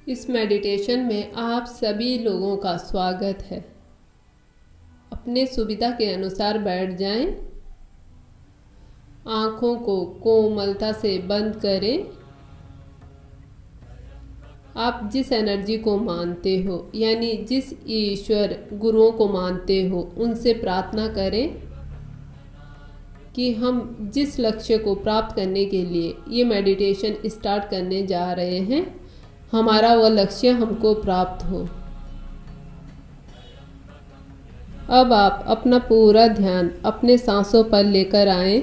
इस मेडिटेशन में आप सभी लोगों का स्वागत है। अपने सुविधा के अनुसार बैठ जाएं। आँखों को कोमलता से बंद करें। आप जिस एनर्जी को मानते हो यानी जिस ईश्वर गुरुओं को मानते हो उनसे प्रार्थना करें कि हम जिस लक्ष्य को प्राप्त करने के लिए ये मेडिटेशन स्टार्ट करने जा रहे हैं हमारा वह लक्ष्य हमको प्राप्त हो। अब आप अपना पूरा ध्यान अपने सांसों पर लेकर आएं।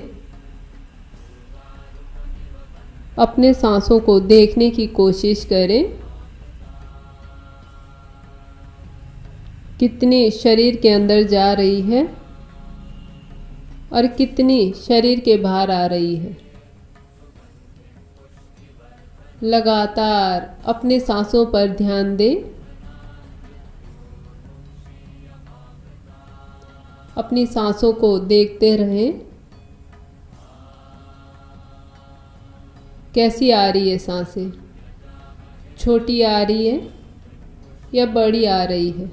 अपने सांसों को देखने की कोशिश करें। कितनी शरीर के अंदर जा रही है और कितनी शरीर के बाहर आ रही है। लगातार अपने सांसों पर ध्यान दें। अपनी सांसों को देखते रहें। कैसी आ रही है सांसें? छोटी आ रही है या बड़ी आ रही है?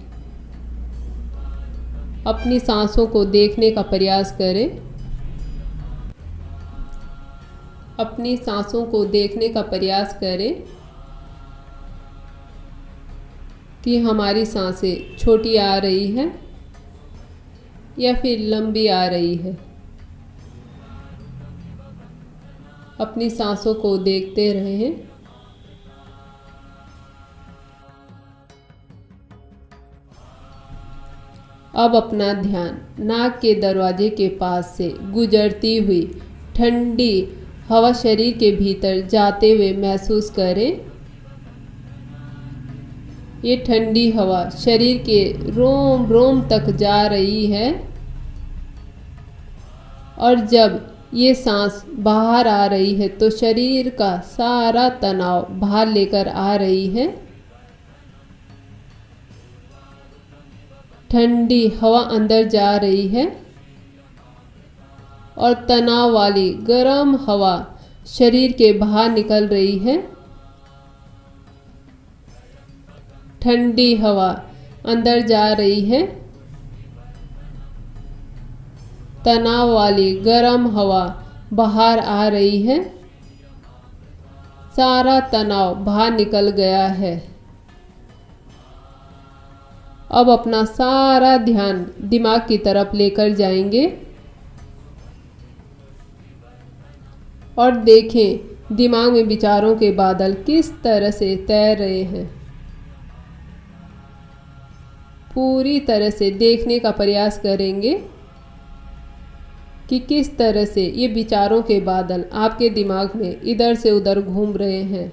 अपनी सांसों को देखने का प्रयास करें। अपनी सांसों को देखने का प्रयास करें कि हमारी सांसें छोटी आ रही है या फिर लंबी आ रही है। अपनी सांसों को देखते रहें। अब अपना ध्यान नाक के दरवाजे के पास से गुजरती हुई ठंडी हवा शरीर के भीतर जाते हुए महसूस करें। ये ठंडी हवा शरीर के रोम रोम तक जा रही है और जब ये सांस बाहर आ रही है तो शरीर का सारा तनाव बाहर लेकर आ रही है। ठंडी हवा अंदर जा रही है और तनाव वाली गर्म हवा शरीर के बाहर निकल रही है। ठंडी हवा अंदर जा रही है। तनाव वाली गर्म हवा बाहर आ रही है। सारा तनाव बाहर निकल गया है। अब अपना सारा ध्यान दिमाग की तरफ लेकर जाएंगे और देखें दिमाग में विचारों के बादल किस तरह से तैर रहे हैं। पूरी तरह से देखने का प्रयास करेंगे कि किस तरह से ये विचारों के बादल आपके दिमाग में इधर से उधर घूम रहे हैं।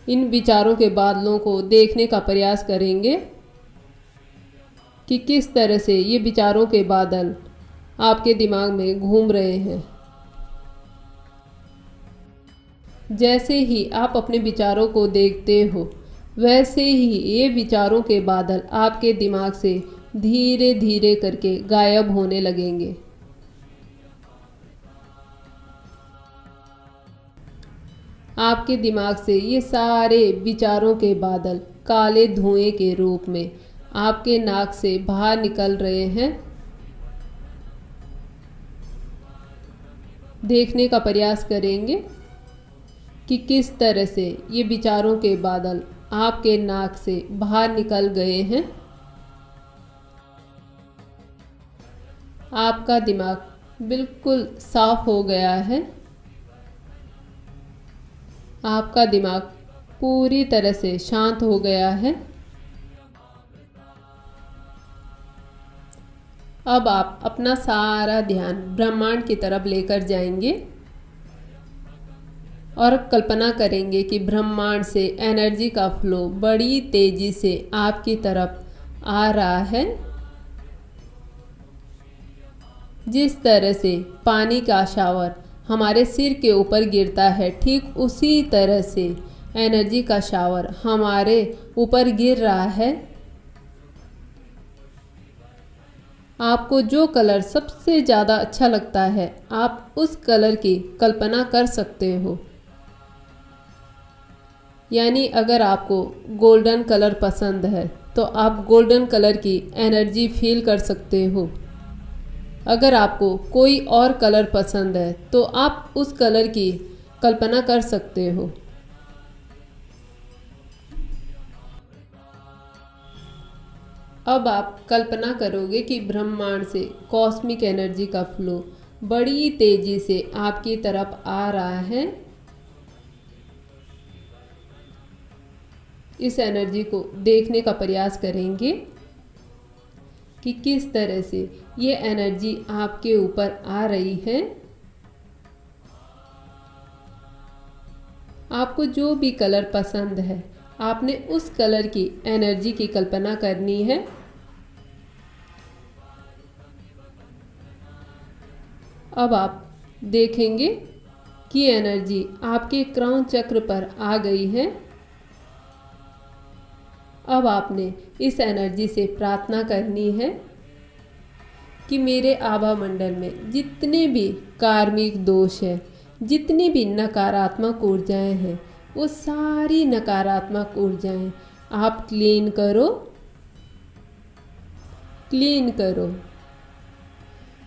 इन विचारों के बादलों को देखने का प्रयास करेंगे कि किस तरह से ये विचारों के बादल आपके दिमाग में घूम रहे हैं। जैसे ही आप अपने विचारों को देखते हो वैसे ही ये विचारों के बादल आपके दिमाग से धीरे धीरे करके गायब होने लगेंगे। आपके दिमाग से ये सारे विचारों के बादल काले धुएं के रूप में आपके नाक से बाहर निकल रहे हैं। देखने का प्रयास करेंगे कि किस तरह से ये विचारों के बादल आपके नाक से बाहर निकल गए हैं। आपका दिमाग बिल्कुल साफ हो गया है। आपका दिमाग पूरी तरह से शांत हो गया है। अब आप अपना सारा ध्यान ब्रह्मांड की तरफ लेकर जाएंगे और कल्पना करेंगे कि ब्रह्मांड से एनर्जी का फ्लो बड़ी तेजी से आपकी तरफ आ रहा है। जिस तरह से पानी का शावर हमारे सिर के ऊपर गिरता है ठीक उसी तरह से एनर्जी का शावर हमारे ऊपर गिर रहा है। आपको जो कलर सबसे ज़्यादा अच्छा लगता है आप उस कलर की कल्पना कर सकते हो। यानी अगर आपको गोल्डन कलर पसंद है तो आप गोल्डन कलर की एनर्जी फील कर सकते हो। अगर आपको कोई और कलर पसंद है तो आप उस कलर की कल्पना कर सकते हो। अब आप कल्पना करोगे कि ब्रह्मांड से कॉस्मिक एनर्जी का फ्लो बड़ी तेजी से आपकी तरफ आ रहा है। इस एनर्जी को देखने का प्रयास करेंगे कि किस तरह से ये एनर्जी आपके ऊपर आ रही है। आपको जो भी कलर पसंद है आपने उस कलर की एनर्जी की कल्पना करनी है। अब आप देखेंगे कि एनर्जी आपके क्राउन चक्र पर आ गई है। अब आपने इस एनर्जी से प्रार्थना करनी है कि मेरे आभा मंडल में जितने भी कार्मिक दोष हैं, जितनी भी नकारात्मक ऊर्जाएं हैं, वो सारी नकारात्मक ऊर्जाएं आप क्लीन करो, क्लीन करो।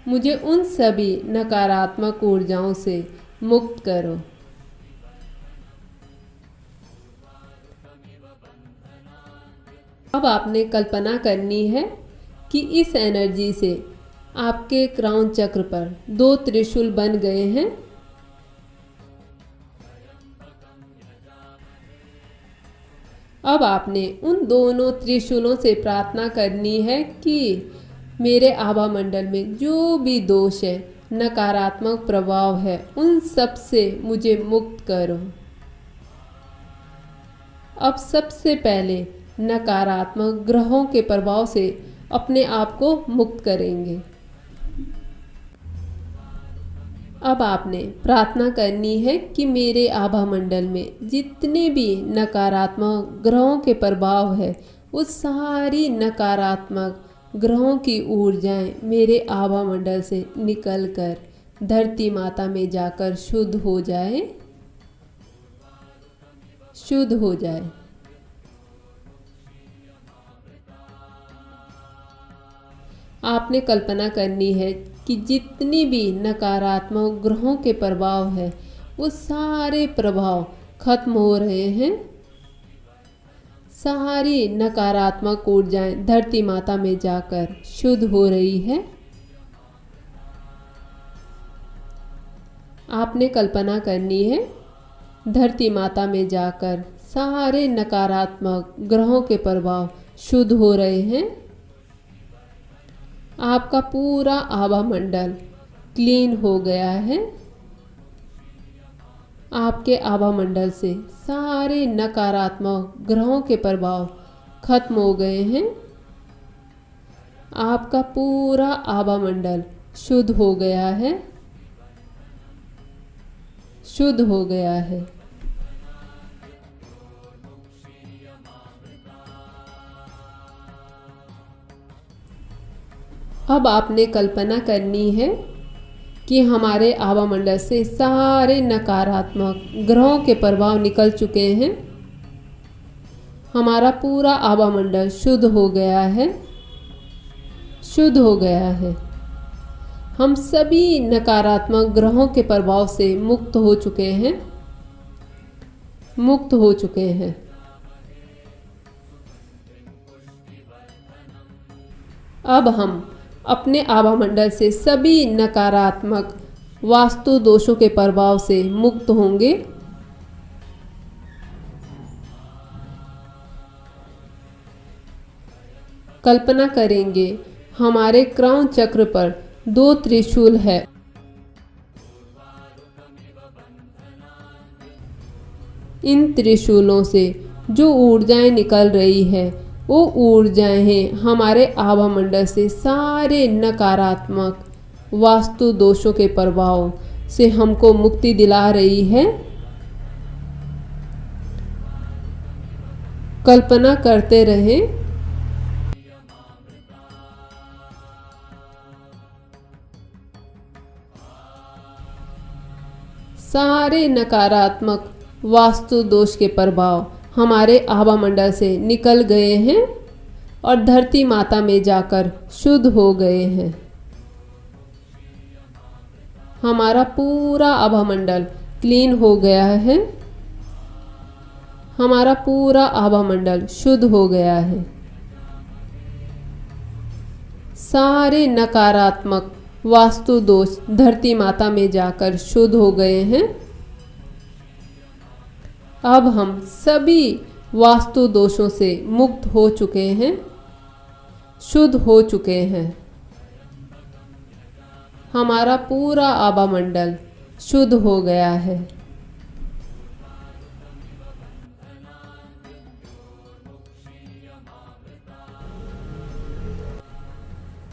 मुझे उन सभी नकारात्मक ऊर्जाओं से मुक्त करो। अब आपने कल्पना करनी है कि इस एनर्जी से आपके क्राउन चक्र पर 2 त्रिशूल बन गए हैं। अब आपने उन दोनों त्रिशूलों से प्रार्थना करनी है कि मेरे आभा मंडल में जो भी दोष है, नकारात्मक प्रभाव है, उन सब से मुझे मुक्त करो। अब सबसे पहले नकारात्मक ग्रहों के प्रभाव से अपने आप को मुक्त करेंगे। अब आपने प्रार्थना करनी है कि मेरे आभा मंडल में जितने भी नकारात्मक ग्रहों के प्रभाव है, उस सारी नकारात्मक ग्रहों की ऊर्जाएं मेरे आभा मंडल से निकलकर धरती माता में जाकर शुद्ध हो जाए, शुद्ध हो जाए। आपने कल्पना करनी है कि जितनी भी नकारात्मक ग्रहों के प्रभाव है, वो सारे प्रभाव खत्म हो रहे हैं। सारी नकारात्मक ऊर्जाएं धरती माता में जाकर शुद्ध हो रही है। आपने कल्पना करनी है धरती माता में जाकर सारे नकारात्मक ग्रहों के प्रभाव शुद्ध हो रहे हैं। आपका पूरा आभा मंडल क्लीन हो गया है। आपके आभा मंडल से सारे नकारात्मक ग्रहों के प्रभाव खत्म हो गए हैं। आपका पूरा आभा मंडल शुद्ध हो गया है, शुद्ध हो गया है। अब आपने कल्पना करनी है कि हमारे आभा मंडल से सारे नकारात्मक ग्रहों के प्रभाव निकल चुके हैं। हमारा पूरा आभा मंडल शुद्ध हो गया है, शुद्ध हो गया है। हम सभी नकारात्मक ग्रहों के प्रभाव से मुक्त हो चुके हैं, मुक्त हो चुके हैं। अब हम अपने आभा मंडल से सभी नकारात्मक वास्तु दोषों के प्रभाव से मुक्त होंगे। कल्पना करेंगे हमारे क्राउन चक्र पर 2 त्रिशूल है। इन त्रिशूलों से जो ऊर्जाएं निकल रही है, वो ऊर्जाएं हैं हमारे आभा मंडल से सारे नकारात्मक वास्तु दोषों के प्रभाव से हमको मुक्ति दिला रही है। कल्पना करते रहें सारे नकारात्मक वास्तु दोष के प्रभाव हमारे आभा मंडल से निकल गए हैं और धरती माता में जाकर शुद्ध हो गए हैं। हमारा पूरा आभा मंडल क्लीन हो गया है। हमारा पूरा आभा मंडल शुद्ध हो गया है। सारे नकारात्मक वास्तु दोष धरती माता में जाकर शुद्ध हो गए हैं। अब हम सभी वास्तु दोषों से मुक्त हो चुके हैं, शुद्ध हो चुके हैं। हमारा पूरा आभा मंडल शुद्ध हो गया है।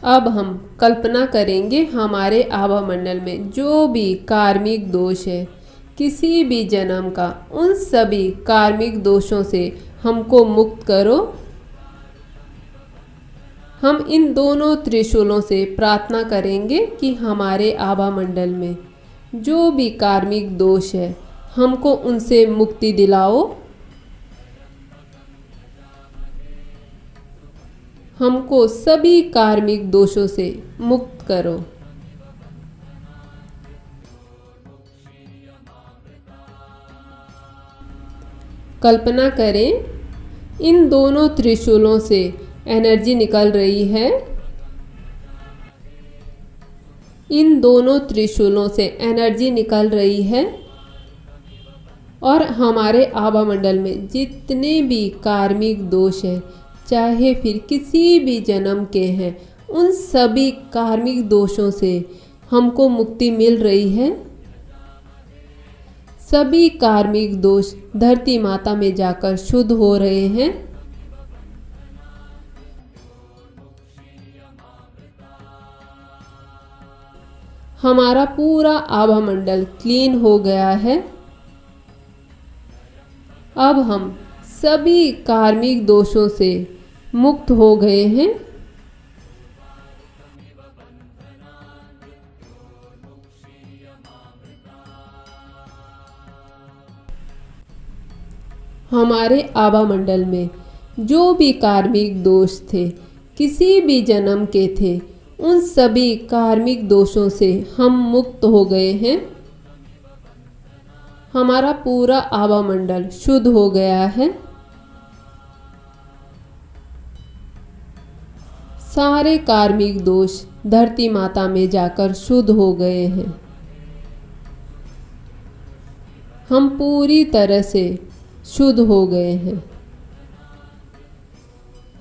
अब हम कल्पना करेंगे हमारे आभा मंडल में जो भी कार्मिक दोष है किसी भी जन्म का, उन सभी कार्मिक दोषों से हमको मुक्त करो। हम इन दोनों त्रिशूलों से प्रार्थना करेंगे कि हमारे आभा मंडल में जो भी कार्मिक दोष है हमको उनसे मुक्ति दिलाओ। हमको सभी कार्मिक दोषों से मुक्त करो। कल्पना करें इन दोनों त्रिशूलों से एनर्जी निकल रही है। इन दोनों त्रिशूलों से एनर्जी निकल रही है और हमारे आभा मंडल में जितने भी कार्मिक दोष हैं, चाहे फिर किसी भी जन्म के हैं, उन सभी कार्मिक दोषों से हमको मुक्ति मिल रही है। सभी कार्मिक दोष धरती माता में जाकर शुद्ध हो रहे हैं। हमारा पूरा आभा मंडल क्लीन हो गया है। अब हम सभी कार्मिक दोषों से मुक्त हो गए हैं। हमारे आभा मंडल में जो भी कार्मिक दोष थे, किसी भी जन्म के थे, उन सभी कार्मिक दोषों से हम मुक्त हो गए हैं। हमारा पूरा आभा मंडल शुद्ध हो गया है। सारे कार्मिक दोष धरती माता में जाकर शुद्ध हो गए हैं। हम पूरी तरह से शुद्ध हो गए हैं।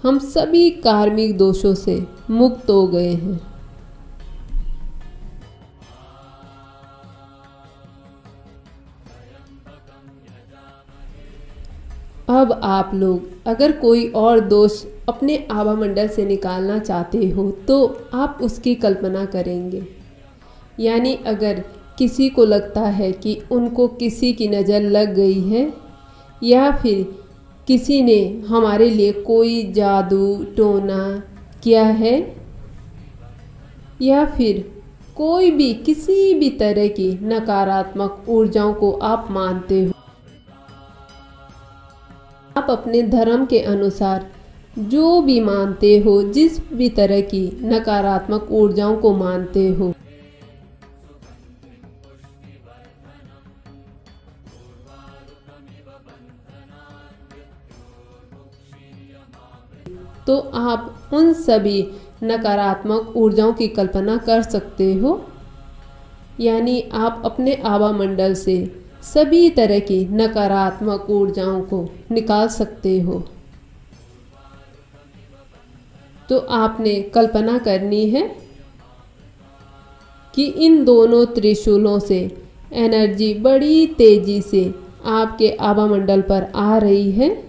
हम सभी कार्मिक दोषों से मुक्त हो गए हैं। अब आप लोग अगर कोई और दोष अपने आभा मंडल से निकालना चाहते हो तो आप उसकी कल्पना करेंगे। यानी अगर किसी को लगता है कि उनको किसी की नज़र लग गई है, या फिर किसी ने हमारे लिए कोई जादू टोना किया है, या फिर कोई भी किसी भी तरह की नकारात्मक ऊर्जाओं को आप मानते हो, आप अपने धर्म के अनुसार जो भी मानते हो, जिस भी तरह की नकारात्मक ऊर्जाओं को मानते हो, तो आप उन सभी नकारात्मक ऊर्जाओं की कल्पना कर सकते हो। यानी आप अपने आभा मंडल से सभी तरह की नकारात्मक ऊर्जाओं को निकाल सकते हो। तो आपने कल्पना करनी है कि इन दोनों त्रिशूलों से एनर्जी बड़ी तेजी से आपके आभा मंडल पर आ रही है।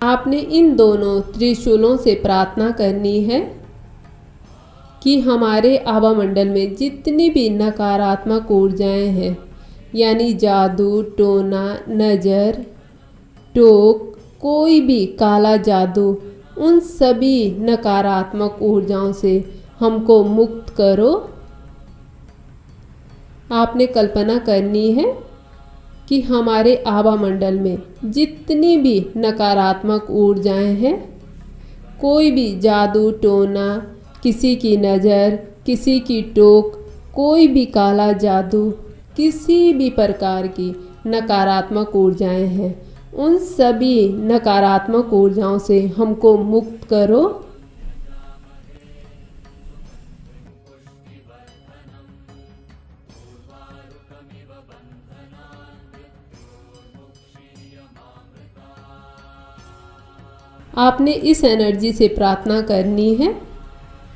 आपने इन दोनों त्रिशूलों से प्रार्थना करनी है कि हमारे आभा मंडल में जितनी भी नकारात्मक ऊर्जाएं हैं, यानी जादू टोना, नज़र, टोक, कोई भी काला जादू, उन सभी नकारात्मक ऊर्जाओं से हमको मुक्त करो। आपने कल्पना करनी है कि हमारे आभा मंडल में जितनी भी नकारात्मक ऊर्जाएं हैं, कोई भी जादू टोना, किसी की नज़र, किसी की टोक, कोई भी काला जादू, किसी भी प्रकार की नकारात्मक ऊर्जाएं हैं, उन सभी नकारात्मक ऊर्जाओं से हमको मुक्त करो। आपने इस एनर्जी से प्रार्थना करनी है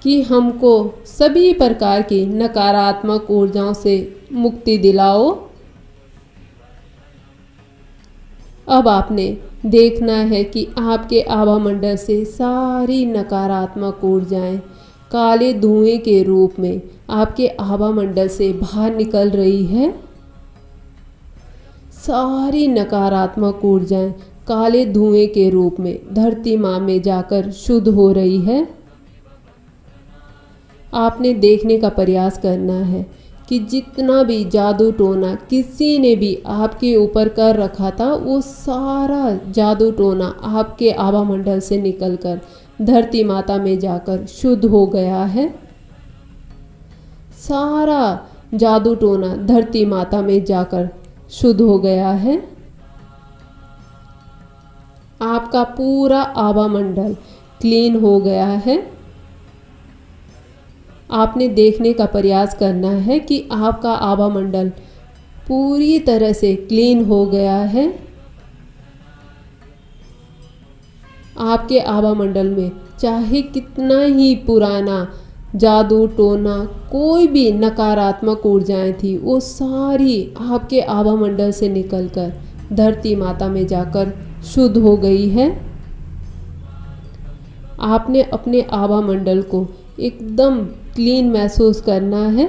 कि हमको सभी प्रकार की नकारात्मक ऊर्जाओं से मुक्ति दिलाओ। अब आपने देखना है कि आपके आभा मंडल से सारी नकारात्मक ऊर्जाएं काले धुएं के रूप में आपके आभा मंडल से बाहर निकल रही है। सारी नकारात्मक ऊर्जाएं काले धुएं के रूप में धरती माँ में जाकर शुद्ध हो रही है। आपने देखने का प्रयास करना है कि जितना भी जादू टोना किसी ने भी आपके ऊपर कर रखा था, वो सारा जादू टोना आपके आभा मंडल से निकलकर धरती माता में जाकर शुद्ध हो गया है। सारा जादू टोना धरती माता में जाकर शुद्ध हो गया है। आपका पूरा आभा मंडल क्लीन हो गया है। आपने देखने का प्रयास करना है कि आपका आभा मंडल पूरी तरह से क्लीन हो गया है। आपके आभा मंडल में चाहे कितना ही पुराना जादू टोना, कोई भी नकारात्मक ऊर्जाएं थी, वो सारी आपके आभा मंडल से निकलकर धरती माता में जाकर शुद्ध हो गई है। आपने अपने आभा मंडल को एकदम क्लीन महसूस करना है।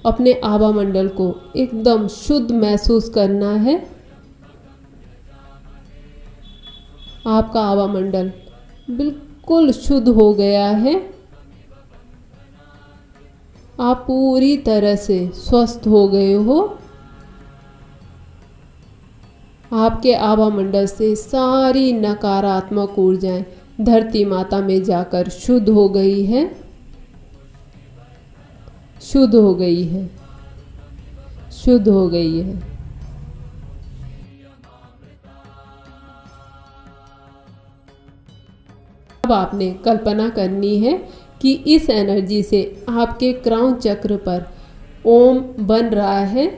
अपने आभा मंडल को एकदम शुद्ध महसूस करना है। आपका आभा मंडल बिल्कुल शुद्ध हो गया है। आप पूरी तरह से स्वस्थ हो गए हो। आपके आभा मंडल से सारी नकारात्मक ऊर्जाएं धरती माता में जाकर शुद्ध हो गई है, शुद्ध हो गई है, शुद्ध हो गई है। अब आपने कल्पना करनी है कि इस एनर्जी से आपके क्राउन चक्र पर ओम बन रहा है।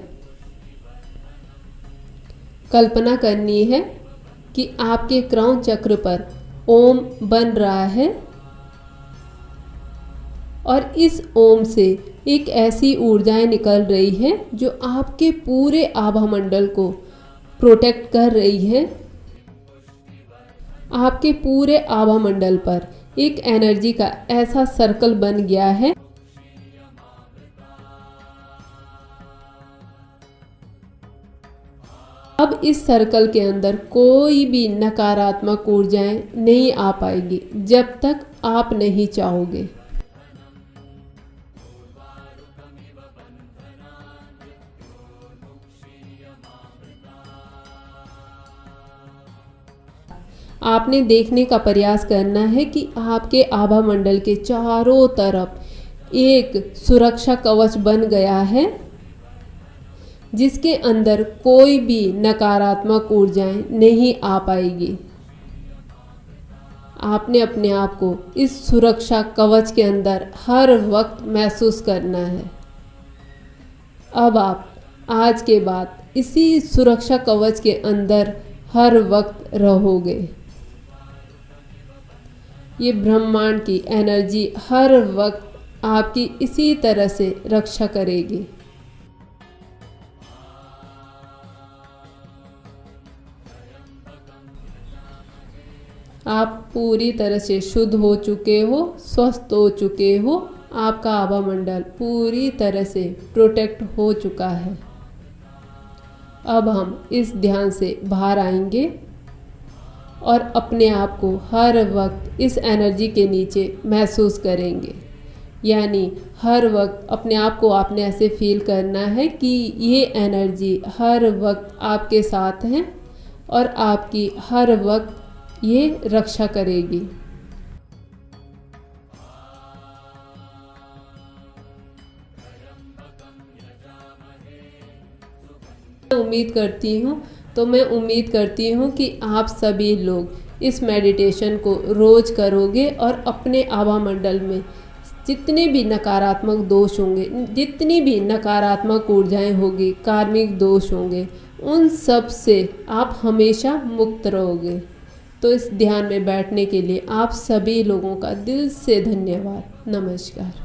कल्पना करनी है कि आपके क्राउन चक्र पर ओम बन रहा है और इस ओम से एक ऐसी ऊर्जाएं निकल रही है जो आपके पूरे आभा मंडल को प्रोटेक्ट कर रही है। आपके पूरे आभा मंडल पर एक एनर्जी का ऐसा सर्कल बन गया है। अब इस सर्कल के अंदर कोई भी नकारात्मक ऊर्जाएं नहीं आ पाएगी जब तक आप नहीं चाहोगे। आपने देखने का प्रयास करना है कि आपके आभा मंडल के चारों तरफ एक सुरक्षा कवच बन गया है जिसके अंदर कोई भी नकारात्मक ऊर्जाएं नहीं आ पाएगी। आपने अपने आप को इस सुरक्षा कवच के अंदर हर वक्त महसूस करना है। अब आप आज के बाद इसी सुरक्षा कवच के अंदर हर वक्त रहोगे। ये ब्रह्मांड की एनर्जी हर वक्त आपकी इसी तरह से रक्षा करेगी। आप पूरी तरह से शुद्ध हो चुके हो, स्वस्थ हो चुके हो। आपका आभा मंडल पूरी तरह से प्रोटेक्ट हो चुका है। अब हम इस ध्यान से बाहर आएंगे और अपने आप को हर वक्त इस एनर्जी के नीचे महसूस करेंगे। यानी हर वक्त अपने आप को आपने ऐसे फील करना है कि ये एनर्जी हर वक्त आपके साथ है और आपकी हर वक्त ये रक्षा करेगी। मैं उम्मीद करती हूँ कि आप सभी लोग इस मेडिटेशन को रोज़ करोगे और अपने आभा मंडल में जितने भी नकारात्मक दोष होंगे, जितनी भी नकारात्मक ऊर्जाएं होगी, कार्मिक दोष होंगे, उन सब से आप हमेशा मुक्त रहोगे। तो इस ध्यान में बैठने के लिए आप सभी लोगों का दिल से धन्यवाद। नमस्कार।